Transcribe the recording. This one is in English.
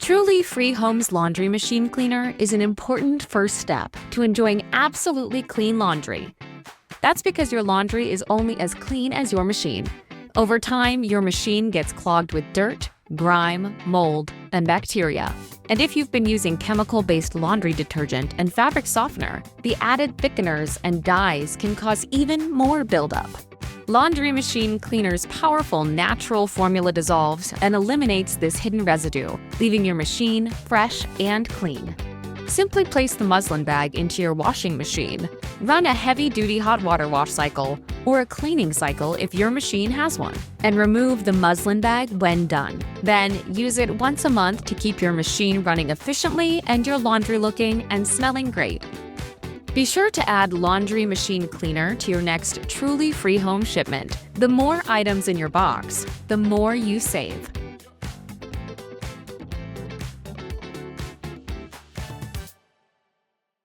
Truly Free Home's laundry machine cleaner is an important first step to enjoying absolutely clean laundry. That's because your laundry is only as clean as your machine. Over time, your machine gets clogged with dirt, grime, mold, and bacteria. And if you've been using chemical-based laundry detergent and fabric softener, the added thickeners and dyes can cause even more buildup. Laundry Machine Cleaner's powerful natural formula dissolves and eliminates this hidden residue, leaving your machine fresh and clean. Simply place the muslin bag into your washing machine. Run a heavy-duty hot water wash cycle or a cleaning cycle if your machine has one, and remove the muslin bag when done. Then use it once a month to keep your machine running efficiently and your laundry looking and smelling great. Be sure to add Laundry Machine Cleaner to your next Truly Free Home shipment. The more items in your box, the more you save.